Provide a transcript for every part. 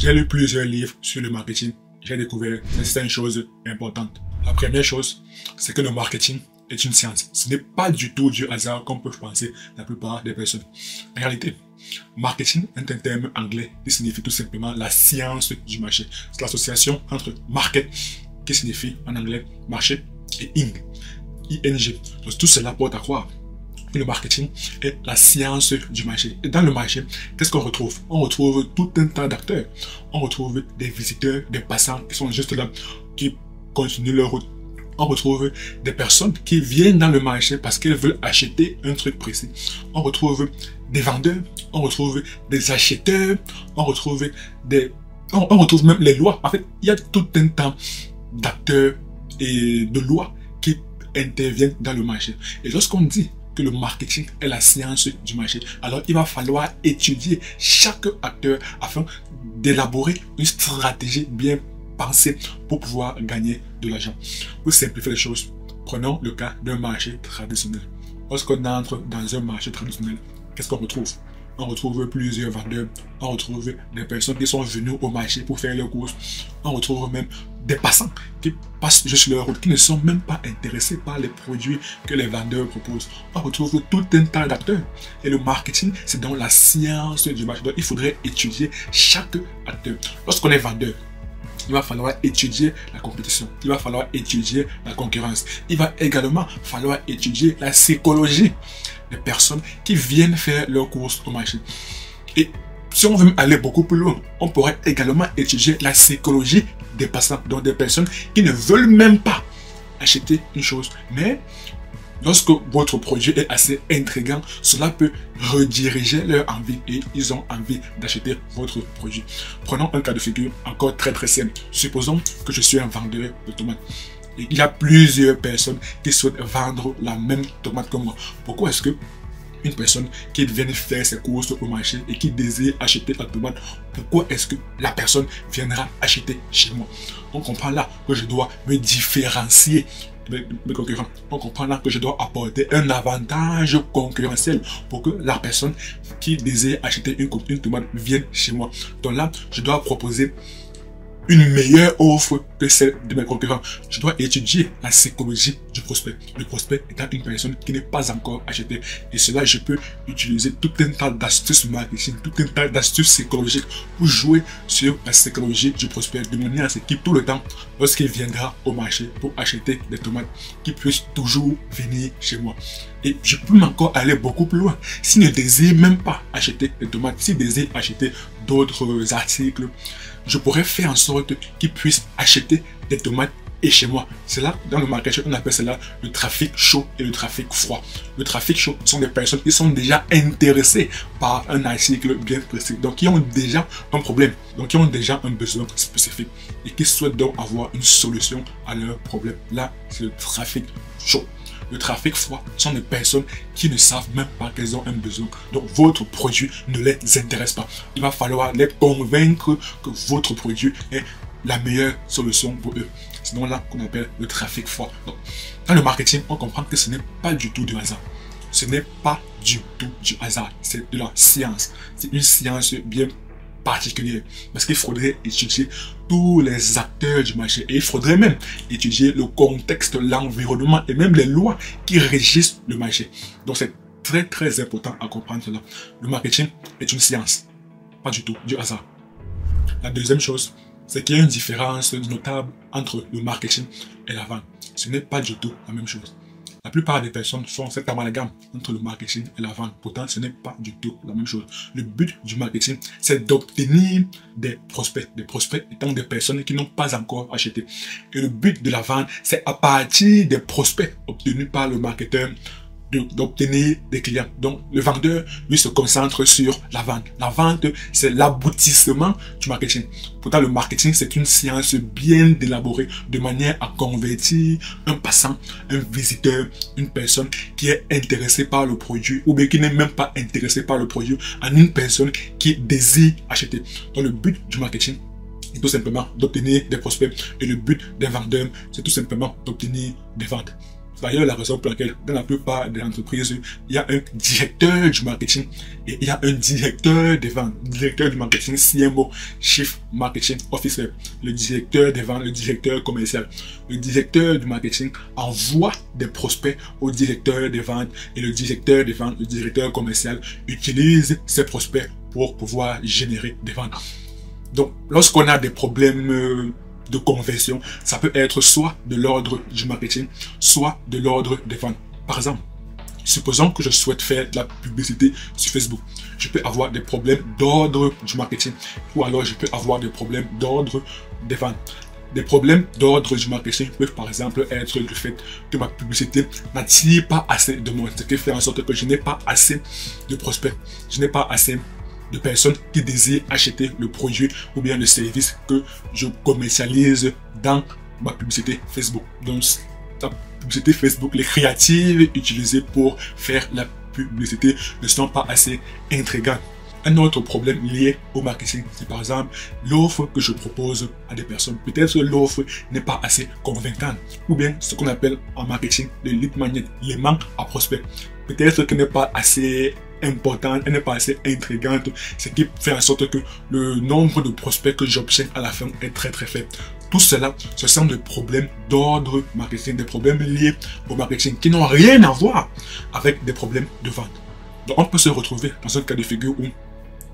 J'ai lu plusieurs livres sur le marketing. J'ai découvert certaines choses importantes. La première chose, c'est que le marketing est une science. Ce n'est pas du tout du hasard comme peuvent penser la plupart des personnes. En réalité, marketing est un terme anglais qui signifie tout simplement la science du marché. C'est l'association entre market, qui signifie en anglais marché, et ing. Donc tout cela porte à croire que le marketing est la science du marché. Et dans le marché, qu'est-ce qu'on retrouve? On retrouve tout un tas d'acteurs. On retrouve des visiteurs, des passants qui sont juste là, qui continuent leur route. On retrouve des personnes qui viennent dans le marché parce qu'elles veulent acheter un truc précis. On retrouve des vendeurs, on retrouve des acheteurs, on retrouve même les lois. En fait, il y a tout un tas d'acteurs et de lois qui interviennent dans le marché. Et lorsqu'on dit que le marketing est la science du marché, alors il va falloir étudier chaque acteur afin d'élaborer une stratégie bien pensée pour pouvoir gagner de l'argent. Pour simplifier les choses, prenons le cas d'un marché traditionnel. Lorsqu'on entre dans un marché traditionnel, qu'est-ce qu'on retrouve? On retrouve plusieurs vendeurs, on retrouve des personnes qui sont venues au marché pour faire leurs courses, on retrouve même des passants qui passent juste leur route, qui ne sont même pas intéressés par les produits que les vendeurs proposent. On retrouve tout un tas d'acteurs. Et le marketing, c'est donc la science du marché. Donc, il faudrait étudier chaque acteur. Lorsqu'on est vendeur, il va falloir étudier la compétition, il va falloir étudier la concurrence, il va également falloir étudier la psychologie des personnes qui viennent faire leurs courses au marché. Et si on veut aller beaucoup plus loin, on pourrait également étudier la psychologie des passants, donc des personnes qui ne veulent même pas acheter une chose, mais lorsque votre produit est assez intriguant, cela peut rediriger leur envie et ils ont envie d'acheter votre produit. Prenons un cas de figure encore très simple. Supposons que je suis un vendeur de tomates. Et il y a plusieurs personnes qui souhaitent vendre la même tomate que moi. Pourquoi est-ce que une personne qui vient faire ses courses au marché et qui désire acheter la tomate, pourquoi est-ce que la personne viendra acheter chez moi? On comprend là que je dois me différencier mes concurrents. On comprend là que je dois apporter un avantage concurrentiel pour que la personne qui désire acheter une tomate vienne chez moi. Donc là, je dois proposer une meilleure offre que celle de mes concurrents. Je dois étudier la psychologie du prospect. Le prospect étant une personne qui n'est pas encore achetée. Et cela, je peux utiliser tout un tas d'astuces marketing, tout un tas d'astuces psychologiques pour jouer sur la psychologie du prospect de manière à ce qu'il, tout le temps, lorsqu'il viendra au marché pour acheter des tomates, qu'il puisse toujours venir chez moi. Et je peux encore aller beaucoup plus loin. S'il ne désire même pas acheter des tomates, s'il désire acheter d'autres articles, je pourrais faire en sorte qu'ils puissent acheter des tomates et chez moi. C'est là, dans le marketing, on appelle cela le trafic chaud et le trafic froid. Le trafic chaud sont des personnes qui sont déjà intéressées par un article bien précis, donc qui ont déjà un problème, donc qui ont déjà un besoin spécifique et qui souhaitent donc avoir une solution à leur problème. Là, c'est le trafic chaud. Le trafic froid sont des personnes qui ne savent même pas qu'elles ont un besoin. Donc votre produit ne les intéresse pas. Il va falloir les convaincre que votre produit est la meilleure solution pour eux. C'est donc là qu'on appelle le trafic froid. Donc, dans le marketing, on comprend que ce n'est pas du tout du hasard. Ce n'est pas du tout du hasard. C'est de la science. C'est une science bien particulière, parce qu'il faudrait étudier tous les acteurs du marché et il faudrait même étudier le contexte, l'environnement et même les lois qui régissent le marché. Donc c'est très important à comprendre cela. Le marketing est une science, pas du tout du hasard. La deuxième chose, c'est qu'il y a une différence notable entre le marketing et la vente. Ce n'est pas du tout la même chose. La plupart des personnes font cet amalgame entre le marketing et la vente. Pourtant, ce n'est pas du tout la même chose. Le but du marketing, c'est d'obtenir des prospects. Des prospects étant des personnes qui n'ont pas encore acheté. Et le but de la vente, c'est à partir des prospects obtenus par le marketeur d'obtenir des clients. Donc, le vendeur, lui, se concentre sur la vente. La vente, c'est l'aboutissement du marketing. Pourtant, le marketing, c'est une science bien élaborée de manière à convertir un passant, un visiteur, une personne qui est intéressée par le produit ou bien qui n'est même pas intéressée par le produit en une personne qui désire acheter. Donc, le but du marketing, c'est tout simplement d'obtenir des prospects et le but des vendeurs, c'est tout simplement d'obtenir des ventes. D'ailleurs, la raison pour laquelle, dans la plupart des entreprises, il y a un directeur du marketing et il y a un directeur des ventes. Directeur du marketing, CMO, Chief Marketing Officer. Le directeur des ventes, le directeur commercial. Le directeur du marketing envoie des prospects au directeur des ventes et le directeur des ventes, le directeur commercial utilise ces prospects pour pouvoir générer des ventes. Donc, lorsqu'on a des problèmes de conversion, ça peut être soit de l'ordre du marketing, soit de l'ordre des ventes. Par exemple, supposons que je souhaite faire de la publicité sur Facebook. Je peux avoir des problèmes d'ordre du marketing ou alors je peux avoir des problèmes d'ordre des ventes. Des problèmes d'ordre du marketing peuvent par exemple être le fait que ma publicité n'attire pas assez de monde, ce qui fait en sorte que je n'ai pas assez de prospects, je n'ai pas assez de personnes qui désirent acheter le produit ou bien le service que je commercialise dans ma publicité Facebook. Donc, la publicité Facebook, les créatives utilisées pour faire la publicité ne sont pas assez intrigantes. Un autre problème lié au marketing, c'est par exemple l'offre que je propose à des personnes. Peut-être que l'offre n'est pas assez convaincante ou bien ce qu'on appelle en marketing le lead magnet, l'aimant à prospect. Peut-être qu'elle n'est pas assez importante, elle n'est pas assez intrigante, ce qui fait en sorte que le nombre de prospects que j'obtiens à la fin est très faible. Tout cela, ce sont des problèmes d'ordre marketing, des problèmes liés au marketing qui n'ont rien à voir avec des problèmes de vente. Donc on peut se retrouver dans un cas de figure où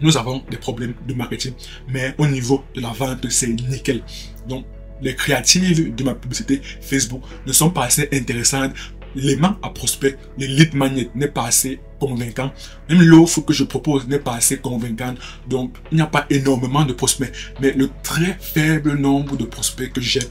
nous avons des problèmes de marketing, mais au niveau de la vente, c'est nickel. Donc les créatives de ma publicité Facebook ne sont pas assez intéressantes. L'aimant à prospect, le lead magnet n'est pas assez convaincant. Même l'offre que je propose n'est pas assez convaincante. Donc, il n'y a pas énormément de prospects. Mais le très faible nombre de prospects que j'ai,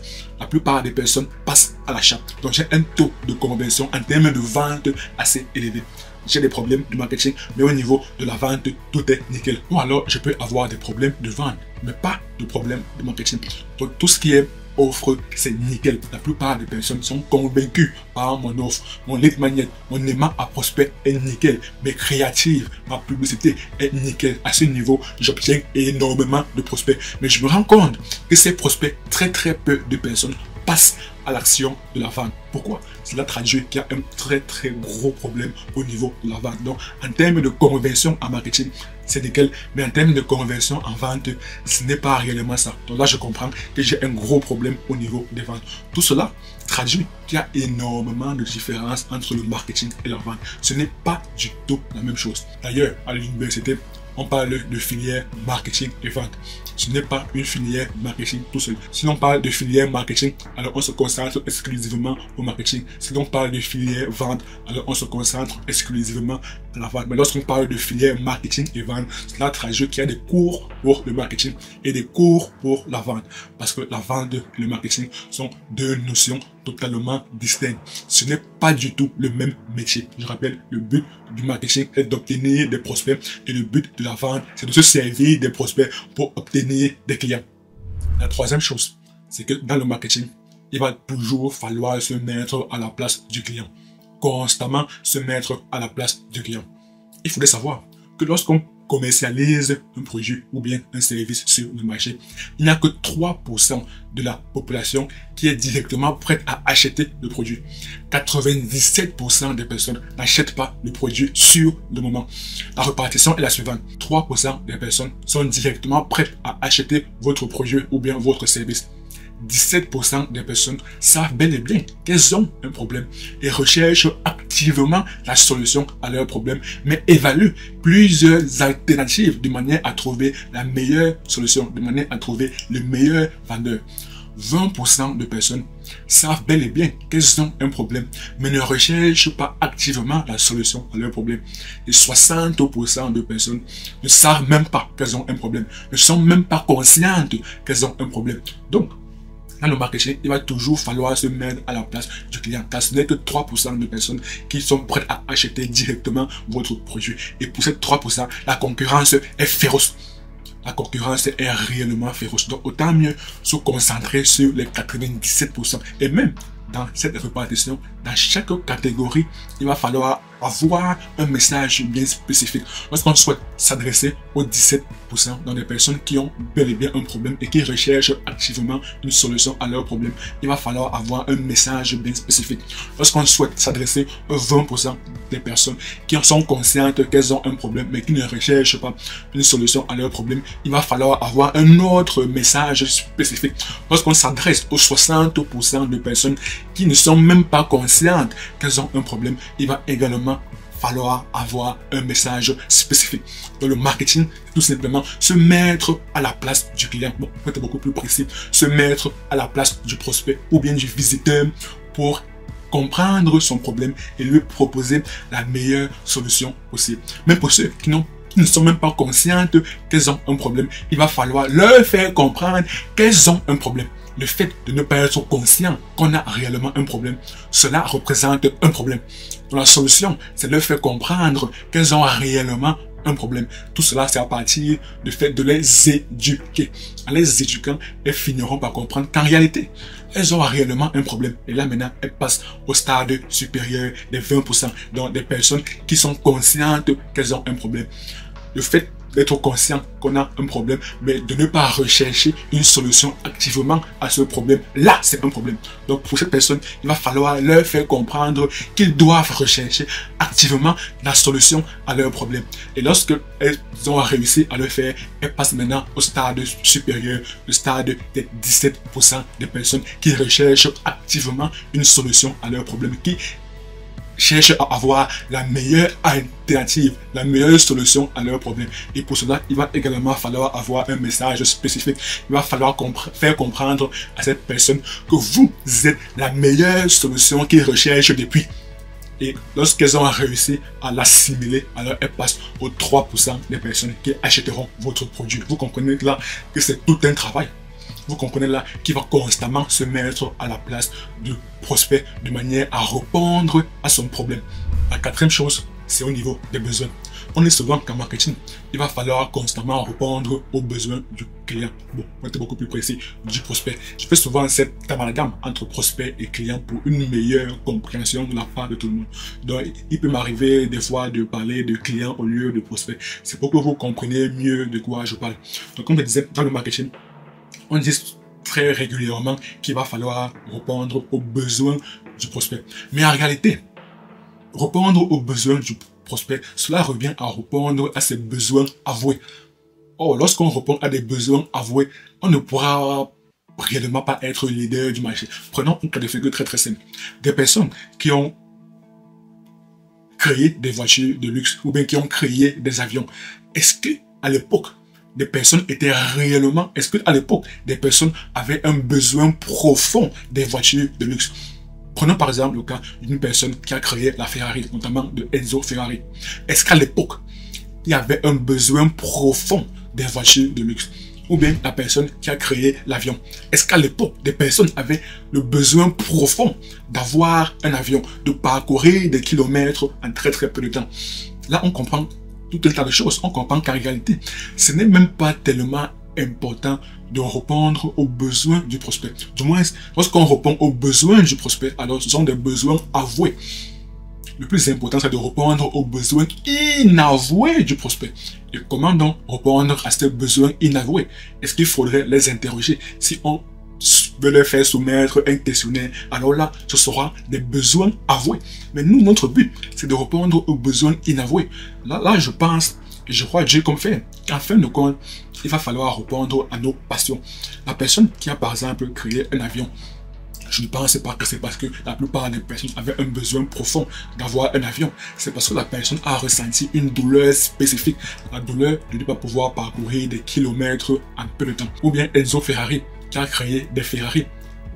la plupart des personnes passent à l'achat. Donc, j'ai un taux de conversion en termes de vente assez élevé. J'ai des problèmes de marketing, mais au niveau de la vente, tout est nickel. Ou alors, je peux avoir des problèmes de vente, mais pas de problèmes de marketing. Donc, tout ce qui est offre, c'est nickel. La plupart des personnes sont convaincues par mon offre. Mon lead magnet, mon aimant à prospect est nickel. Mes créatives, ma publicité est nickel. À ce niveau, j'obtiens énormément de prospects. Mais je me rends compte que ces prospects, très peu de personnes passent à l'action de la vente. Pourquoi? Cela traduit qu'il y a un très gros problème au niveau de la vente. Donc, en termes de conversion en marketing, c'est nickel, mais en termes de conversion en vente, ce n'est pas réellement ça. Donc là, je comprends que j'ai un gros problème au niveau des ventes. Tout cela traduit qu'il y a énormément de différences entre le marketing et la vente. Ce n'est pas du tout la même chose. D'ailleurs, à l'université, on parle de filière marketing et vente. Ce n'est pas une filière marketing tout seul. Si l'on parle de filière marketing, alors on se concentre exclusivement au marketing. Si l'on parle de filière vente, alors on se concentre exclusivement à la vente. Mais lorsqu'on parle de filière marketing et vente, cela traduit qu'il y a des cours pour le marketing et des cours pour la vente. Parce que la vente et le marketing sont deux notions totalement distinctes. Ce n'est pas du tout le même métier. Je rappelle, le but du marketing est d'obtenir des prospects et le but de la vente, c'est de se servir des prospects pour obtenir des clients. La troisième chose, c'est que dans le marketing, il va toujours falloir se mettre à la place du client. Constamment se mettre à la place du client. Il faudrait savoir que lorsqu'on commercialise un produit ou bien un service sur le marché, il n'y a que 3% de la population qui est directement prête à acheter le produit. 97% des personnes n'achètent pas le produit sur le moment. La répartition est la suivante. 3% des personnes sont directement prêtes à acheter votre produit ou bien votre service. 17% des personnes savent bel et bien qu'elles ont un problème et recherchent activement la solution à leur problème, mais évaluent plusieurs alternatives de manière à trouver la meilleure solution, de manière à trouver le meilleur vendeur. 20% de personnes savent bel et bien qu'elles ont un problème, mais ne recherchent pas activement la solution à leur problème. Et 60% de personnes ne savent même pas qu'elles ont un problème, ne sont même pas conscientes qu'elles ont un problème. Donc, dans le marketing, il va toujours falloir se mettre à la place du client, car ce n'est que 3% de personnes qui sont prêtes à acheter directement votre produit. Et pour ces 3%, la concurrence est féroce. La concurrence est réellement féroce. Donc, autant mieux se concentrer sur les 97%. Et même dans cette répartition, dans chaque catégorie, il va falloir avoir un message bien spécifique. Lorsqu'on souhaite s'adresser aux 17% dans des personnes qui ont bel et bien un problème et qui recherchent activement une solution à leur problème, il va falloir avoir un message bien spécifique. Lorsqu'on souhaite s'adresser aux 20% des personnes qui en sont conscientes qu'elles ont un problème mais qui ne recherchent pas une solution à leur problème, il va falloir avoir un autre message spécifique. Lorsqu'on s'adresse aux 60% de personnes qui ne sont même pas conscientes qu'elles ont un problème, il va également falloir avoir un message spécifique. Dans le marketing, tout simplement se mettre à la place du client. Bon, pour être beaucoup plus précis, se mettre à la place du prospect ou bien du visiteur pour comprendre son problème et lui proposer la meilleure solution possible. Même pour ceux qui ne sont même pas conscientes qu'elles ont un problème, il va falloir leur faire comprendre qu'elles ont un problème. Le fait de ne pas être conscient qu'on a réellement un problème, cela représente un problème. Donc la solution, c'est leur faire comprendre qu'elles ont réellement un problème. Tout cela, c'est à partir du fait de les éduquer. En les éduquant, elles finiront par comprendre qu'en réalité, elles ont réellement un problème. Et là, maintenant, elles passent au stade supérieur des 20%. Donc, des personnes qui sont conscientes qu'elles ont un problème. Le fait d'être conscient qu'on a un problème, mais de ne pas rechercher une solution activement à ce problème, là, c'est un problème. Donc, pour cette personne, il va falloir leur faire comprendre qu'ils doivent rechercher activement la solution à leur problème. Et lorsque elles ont réussi à le faire, elles passent maintenant au stade supérieur, le stade des 17% des personnes qui recherchent activement une solution à leur problème, qui cherchent à avoir la meilleure alternative, la meilleure solution à leur problème. Et pour cela, il va également falloir avoir un message spécifique. Il va falloir faire comprendre à cette personne que vous êtes la meilleure solution qu'ils recherchent depuis. Et lorsqu'elles ont réussi à l'assimiler, alors elles passent aux 3% des personnes qui achèteront votre produit. Vous comprenez là que c'est tout un travail. Vous comprenez là qu'il va constamment se mettre à la place du prospect de manière à répondre à son problème. La quatrième chose, c'est au niveau des besoins. On est souvent qu'en marketing, il va falloir constamment répondre aux besoins du client. Bon, pour être beaucoup plus précis, du prospect. Je fais souvent cette amalgame entre prospect et client pour une meilleure compréhension de la part de tout le monde. Donc, il peut m'arriver des fois de parler de client au lieu de prospect. C'est pour que vous compreniez mieux de quoi je parle. Donc, comme je disais, dans le marketing, on dit très régulièrement qu'il va falloir répondre aux besoins du prospect. Mais en réalité, répondre aux besoins du prospect, cela revient à répondre à ses besoins avoués. Or, lorsqu'on répond à des besoins avoués, on ne pourra réellement pas être leader du marché. Prenons un cas de figure très simple. Des personnes qui ont créé des voitures de luxe ou bien qui ont créé des avions. Est-ce que à l'époque, des personnes étaient réellement... Est-ce qu'à l'époque, des personnes avaient un besoin profond des voitures de luxe? Prenons par exemple le cas d'une personne qui a créé la Ferrari, notamment de Enzo Ferrari. Est-ce qu'à l'époque, il y avait un besoin profond des voitures de luxe? Ou bien la personne qui a créé l'avion. Est-ce qu'à l'époque, des personnes avaient le besoin profond d'avoir un avion, de parcourir des kilomètres en très peu de temps? Là, on comprend tout un tas de choses. On comprend qu'en réalité, ce n'est même pas tellement important de répondre aux besoins du prospect. Du moins, lorsqu'on répond aux besoins du prospect, alors ce sont des besoins avoués. Le plus important, c'est de répondre aux besoins inavoués du prospect. Et comment donc répondre à ces besoins inavoués? Est-ce qu'il faudrait les interroger? Si on veut leur faire soumettre un questionnaire, alors là, ce sera des besoins avoués. Mais nous, notre but, c'est de répondre aux besoins inavoués. Là, je pense, et je crois Dieu comme fait, qu'en fin de compte, il va falloir répondre à nos passions. La personne qui a par exemple créé un avion, je ne pense pas que c'est parce que la plupart des personnes avaient un besoin profond d'avoir un avion. C'est parce que la personne a ressenti une douleur spécifique. La douleur de ne pas pouvoir parcourir des kilomètres en peu de temps. Ou bien Enzo Ferrari, qui a créé des Ferrari.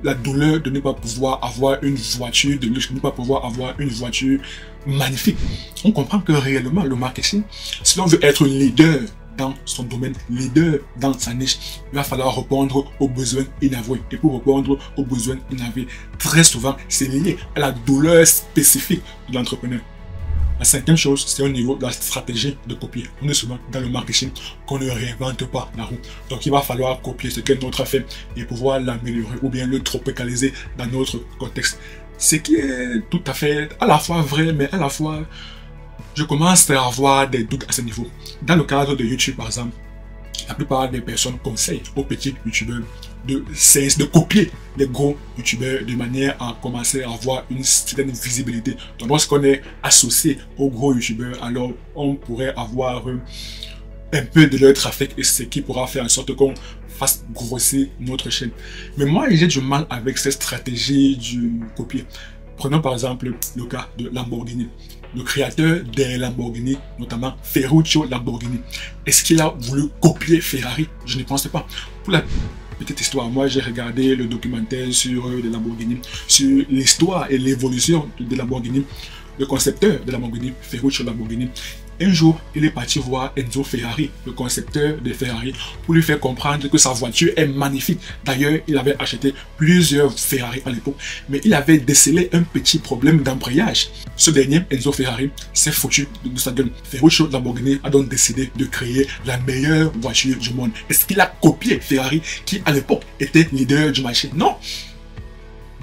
La douleur de ne pas pouvoir avoir une voiture de luxe, de ne pas pouvoir avoir une voiture magnifique. On comprend que réellement, le marketing, si l'on veut être leader dans son domaine, leader dans sa niche, il va falloir répondre aux besoins inavoués. Et pour répondre aux besoins inavoués, très souvent, c'est lié à la douleur spécifique de l'entrepreneur. La cinquième chose, c'est au niveau de la stratégie de copier. On est souvent dans le marketing qu'on ne réinvente pas la roue. Donc, il va falloir copier ce qu'un autre a fait et pouvoir l'améliorer ou bien le tropicaliser dans notre contexte. Ce qui est tout à fait à la fois vrai, mais à la fois, je commence à avoir des doutes à ce niveau. Dans le cadre de YouTube, par exemple, la plupart des personnes conseillent aux petits youtubeurs de copier les gros youtubeurs de manière à commencer à avoir une certaine visibilité. Donc lorsqu'on est associé aux gros youtubeurs, alors on pourrait avoir un peu de leur trafic et ce qui pourra faire en sorte qu'on fasse grossir notre chaîne. Mais moi, j'ai du mal avec cette stratégie du copier. Prenons par exemple le cas de Lamborghini. Le créateur des Lamborghini, notamment Ferruccio Lamborghini. Est-ce qu'il a voulu copier Ferrari? Je ne pense pas. Pour la petite histoire, moi j'ai regardé le documentaire sur les Lamborghini, sur l'histoire et l'évolution de Lamborghini. Le concepteur de Lamborghini, Ferruccio Lamborghini, un jour, il est parti voir Enzo Ferrari, le concepteur de Ferrari, pour lui faire comprendre que sa voiture est magnifique. D'ailleurs, il avait acheté plusieurs Ferrari à l'époque, mais il avait décelé un petit problème d'embrayage. Ce dernier, Enzo Ferrari, s'est foutu de sa gueule. Ferruccio Lamborghini a donc décidé de créer la meilleure voiture du monde. Est-ce qu'il a copié Ferrari, qui à l'époque était leader du marché? Non.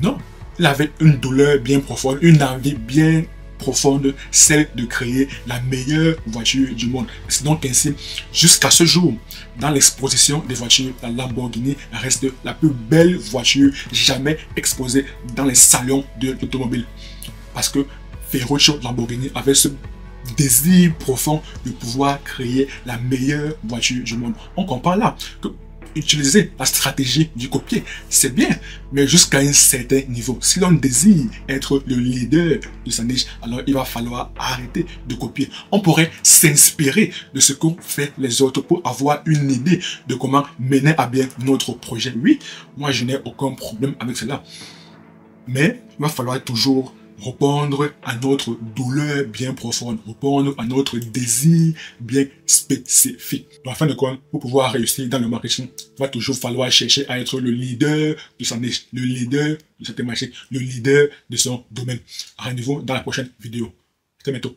Non. Il avait une douleur bien profonde, une envie bien profonde, celle de créer la meilleure voiture du monde. C'est donc ainsi, jusqu'à ce jour, dans l'exposition des voitures, la Lamborghini reste la plus belle voiture jamais exposée dans les salons de l'automobile. Parce que Ferruccio Lamborghini avait ce désir profond de pouvoir créer la meilleure voiture du monde. On comprend là que utiliser la stratégie du copier, c'est bien, mais jusqu'à un certain niveau. Si l'on désire être le leader de sa niche, alors il va falloir arrêter de copier. On pourrait s'inspirer de ce qu'ont fait les autres pour avoir une idée de comment mener à bien notre projet. Oui, moi je n'ai aucun problème avec cela. Mais il va falloir toujours répondre à notre douleur bien profonde, répondre à notre désir bien spécifique. Donc, en fin de compte, pour pouvoir réussir dans le marketing, il va toujours falloir chercher à être le leader de sa niche, le leader de cette marché, le leader de son domaine. Rendez-vous dans la prochaine vidéo. À très bientôt.